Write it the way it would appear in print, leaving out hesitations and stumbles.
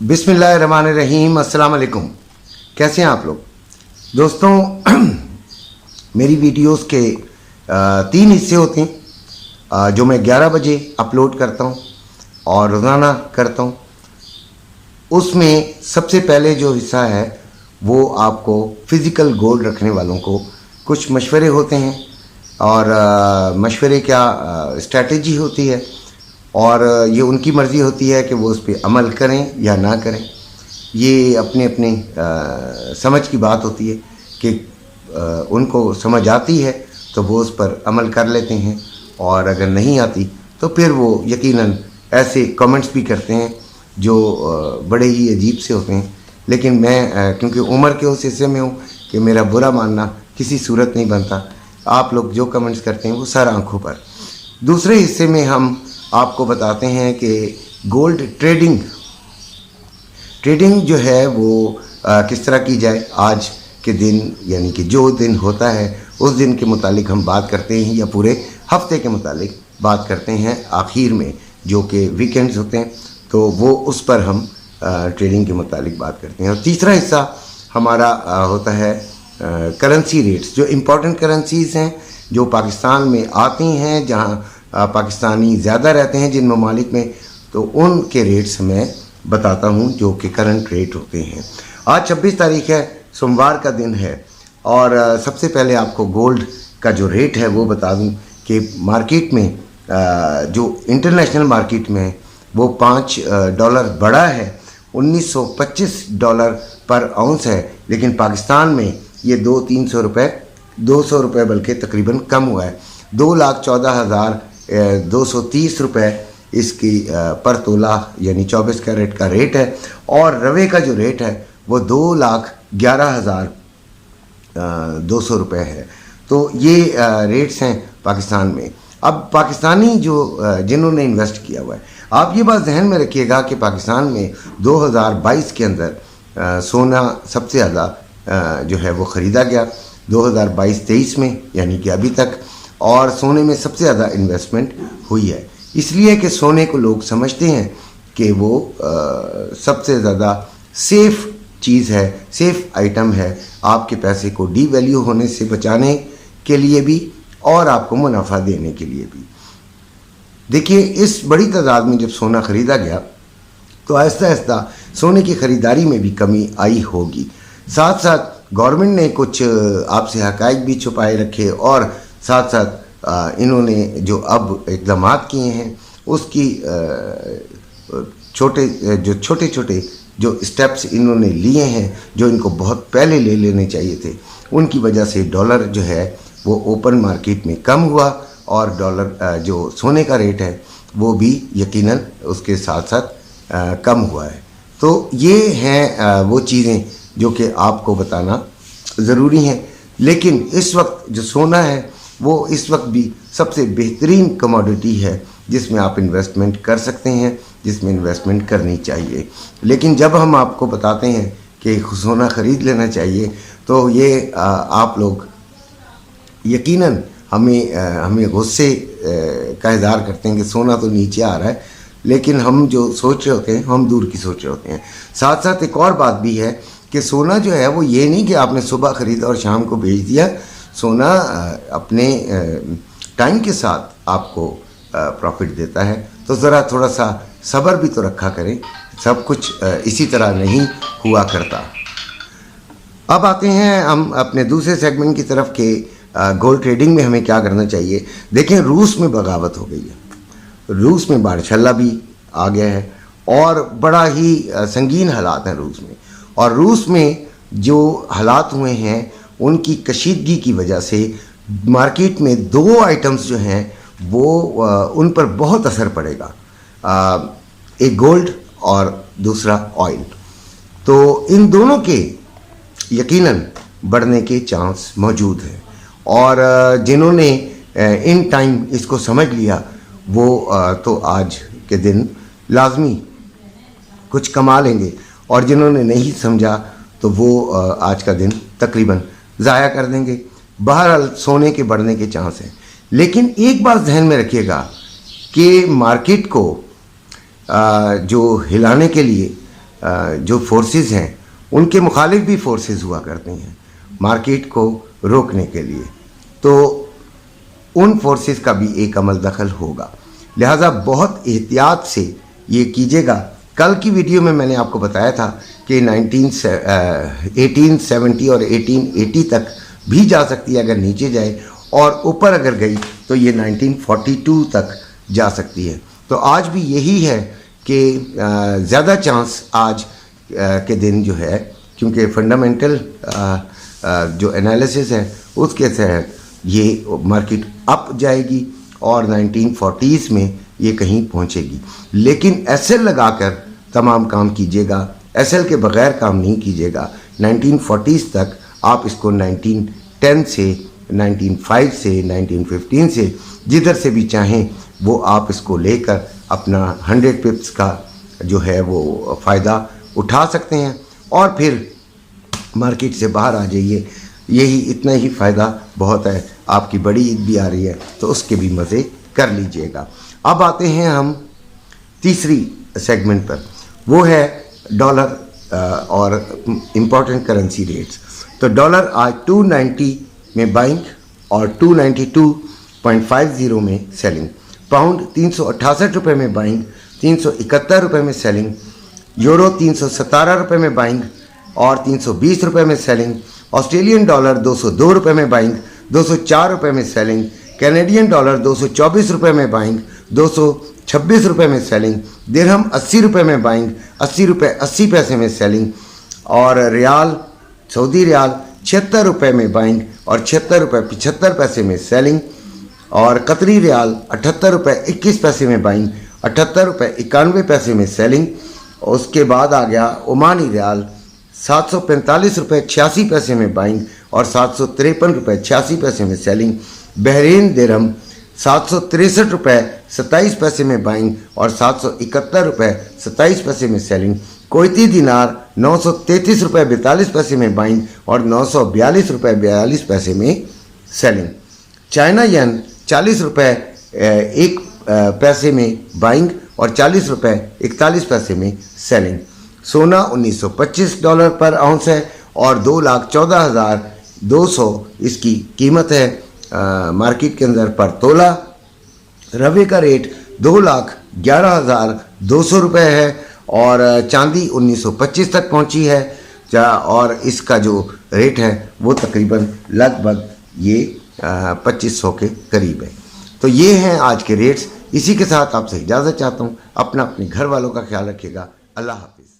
बिस्मिल्लाहिर्रहमानिर्रहीम। अस्सलाम वालेकुम। कैसे हैं आप लोग दोस्तों? मेरी वीडियोस के 3 हिस्से होते हैं जो मैं 11 बजे अपलोड करता हूं और रोज़ाना करता हूं। उसमें सबसे पहले जो हिस्सा है वो आपको फ़िज़िकल गोल्ड रखने वालों को कुछ मशवरे होते हैं और मशवरे क्या स्ट्रैटेजी होती है और ये उनकी मर्ज़ी होती है कि वो उस पर अमल करें या ना करें। ये अपने अपने समझ की बात होती है कि उनको समझ आती है तो वो उस पर अमल कर लेते हैं और अगर नहीं आती तो फिर वो यकीनन ऐसे कमेंट्स भी करते हैं जो बड़े ही अजीब से होते हैं। लेकिन मैं क्योंकि उम्र के उस हिस्से में हूँ कि मेरा बुरा मानना किसी सूरत नहीं बनता। आप लोग जो कमेंट्स करते हैं वो सर आंखों पर। दूसरे हिस्से में हम आपको बताते हैं कि गोल्ड ट्रेडिंग जो है वो किस तरह की जाए। आज के दिन यानी कि जो दिन होता है उस दिन के मुतालिक हम बात करते हैं या पूरे हफ्ते के मुतालिक बात करते हैं आखिर में जो कि वीकेंड्स होते हैं तो वो उस पर हम ट्रेडिंग के मुतालिक बात करते हैं। और तीसरा हिस्सा हमारा होता है करेंसी रेट्स, जो इम्पोर्टेंट करेंसीज़ हैं जो पाकिस्तान में आती हैं, जहां पाकिस्तानी ज़्यादा रहते हैं जिन ममालिक में, तो उनके रेट्स मैं बताता हूं जो कि करंट रेट होते हैं। आज 26 तारीख है, सोमवार का दिन है और सबसे पहले आपको गोल्ड का जो रेट है वो बता दूं कि मार्केट में जो इंटरनेशनल मार्केट में वो $5 बढ़ा है, $1925 पर आउंस है। लेकिन पाकिस्तान में ये 200-300 रुपये, 200 रुपये बल्कि तकरीबन कम हुआ है। 2,14,230 रुपये इसकी पर तोला यानी 24 कैरेट का रेट है। और रवे का जो रेट है वो 2,11,200 रुपये है। तो ये रेट्स हैं पाकिस्तान में। अब पाकिस्तानी जो जिन्होंने इन्वेस्ट किया हुआ है, आप ये बात जहन में रखिएगा कि पाकिस्तान में 2022 के अंदर सोना सबसे ज़्यादा जो है वो ख़रीदा गया 2022-23 में, यानी कि अभी तक। और सोने में सबसे ज़्यादा इन्वेस्टमेंट हुई है, इसलिए कि सोने को लोग समझते हैं कि वो सबसे ज़्यादा सेफ़ चीज़ है, सेफ़ आइटम है, आपके पैसे को डीवैल्यू होने से बचाने के लिए भी और आपको मुनाफा देने के लिए भी। देखिए, इस बड़ी तादाद में जब सोना ख़रीदा गया तो आहिस्ता आहिस्ता सोने की ख़रीदारी में भी कमी आई होगी। साथ साथ गवर्नमेंट ने कुछ आपसे हक़ाइक़ भी छुपाए रखे और साथ साथ इन्होंने जो अब इक़दाम किए हैं उसकी छोटे छोटे जो स्टेप्स इन्होंने लिए हैं, जो इनको बहुत पहले ले लेने चाहिए थे, उनकी वजह से डॉलर जो है वो ओपन मार्केट में कम हुआ और डॉलर जो सोने का रेट है वो भी यकीनन उसके साथ साथ कम हुआ है। तो ये हैं वो चीज़ें जो कि आपको बताना ज़रूरी हैं। लेकिन इस वक्त जो सोना है वो इस वक्त भी सबसे बेहतरीन कमोडिटी है जिसमें आप इन्वेस्टमेंट कर सकते हैं, जिसमें इन्वेस्टमेंट करनी चाहिए। लेकिन जब हम आपको बताते हैं कि सोना ख़रीद लेना चाहिए तो ये आप लोग यकीनन हमें गुस्से का इज़हार करते हैं कि सोना तो नीचे आ रहा है, लेकिन हम जो सोच रहे होते हैं हम दूर की सोच रहे होते हैं। साथ साथ एक और बात भी है कि सोना जो है वो ये नहीं कि आपने सुबह ख़रीदा और शाम को बेच दिया। सोना अपने टाइम के साथ आपको प्रॉफिट देता है, तो ज़रा थोड़ा सा सब्र भी तो रखा करें, सब कुछ इसी तरह नहीं हुआ करता। अब आते हैं हम अपने दूसरे सेगमेंट की तरफ के गोल्ड ट्रेडिंग में हमें क्या करना चाहिए। देखें, रूस में बगावत हो गई है, रूस में बारछल्ला भी आ गया है और बड़ा ही संगीन हालात हैं रूस में। और रूस में जो हालात हुए हैं उनकी कशीदगी की वजह से मार्केट में 2 आइटम्स जो हैं वो उन पर बहुत असर पड़ेगा, एक गोल्ड और दूसरा ऑयल। तो इन दोनों के यकीनन बढ़ने के चांस मौजूद हैं और जिन्होंने इन टाइम इसको समझ लिया वो तो आज के दिन लाजमी कुछ कमा लेंगे और जिन्होंने नहीं समझा तो वो आज का दिन तकरीबन ज़ाया कर देंगे। बहरहाल सोने के बढ़ने के चांस हैं, लेकिन एक बात ध्यान में रखिएगा कि मार्केट को जो हिलाने के लिए जो फोर्सेस हैं उनके मुखालिफ भी फोर्सेस हुआ करती हैं मार्केट को रोकने के लिए, तो उन फोर्सेस का भी एक अमल दखल होगा। लिहाजा बहुत एहतियात से ये कीजिएगा। कल की वीडियो में मैंने आपको बताया था कि 1870 और 1880 तक भी जा सकती है अगर नीचे जाए, और ऊपर अगर गई तो ये 1942 तक जा सकती है। तो आज भी यही है कि ज़्यादा चांस आज के दिन जो है, क्योंकि फंडामेंटल जो एनालिसिस है उसके तहत ये मार्केट अप जाएगी और 1940s में ये कहीं पहुंचेगी। लेकिन एसएल लगाकर तमाम काम कीजिएगा, एसएल के बगैर काम नहीं कीजिएगा। 1940s तक आप इसको 1910 से 1905 से 1915 से जिधर से भी चाहें वो आप इसको लेकर अपना 100 पिप्स का जो है वो फ़ायदा उठा सकते हैं और फिर मार्केट से बाहर आ जाइए। यही इतना ही फ़ायदा बहुत है। आपकी बड़ी ईद भी आ रही है तो उसके भी मज़े कर लीजिएगा। अब आते हैं हम तीसरी सेगमेंट पर, वो है डॉलर और इम्पॉर्टेंट करेंसी रेट्स। तो डॉलर आज 290 में बाइंग और 292.50 में सेलिंग। पाउंड 368 रुपये में बाइंग, 371 रुपये में सेलिंग। यूरो 317 रुपये में बाइंग और 320 रुपये में सेलिंग। ऑस्ट्रेलियन डॉलर 202 रुपये में बाइंग, 204 रुपये में सेलिंग। कैनेडियन डॉलर 224 रुपये में बाइंग, 226 रुपये में सेलिंग। दिरहम 80 रुपये में बाइंग, 80 रुपये 80 पैसे में सेलिंग। और रियाल, सऊदी रियाल 76 रुपये में बाइंग और 76 रुपये 75 पैसे में सेलिंग। और कतरी रियाल 78 रुपये 21 पैसे में बाइंग, 78 रुपये 91 पैसे में सेलिंग। उसके बाद आ गया ओमानी रियाल 745 रुपये 86 पैसे में बाइंग और 753 रुपये 86 पैसे में सेलिंग। बहरीन दिरहम 763 रुपये 27 पैसे में बाइंग और 771 रुपये 27 पैसे में सेलिंग। कोयती दिनार 933 रुपये 42 पैसे में बाइंग और 942 रुपये 42 पैसे में सेलिंग। चाइना येन 40 रुपये 1 पैसे में बाइंग और 40 रुपये 41 पैसे में सेलिंग। सोना $1925 पर आउंस है और 2,14,200 इसकी कीमत है मार्केट के अंदर पर तोला। रवे का रेट 2,11,200 रुपये है और चांदी 1925 तक पहुंची है और इसका जो रेट है वो तकरीबन लगभग ये 2500 के करीब है। तो ये हैं आज के रेट्स। इसी के साथ आपसे इजाज़त चाहता हूँ। अपने घर वालों का ख्याल रखिएगा। अल्लाह हाफिज़।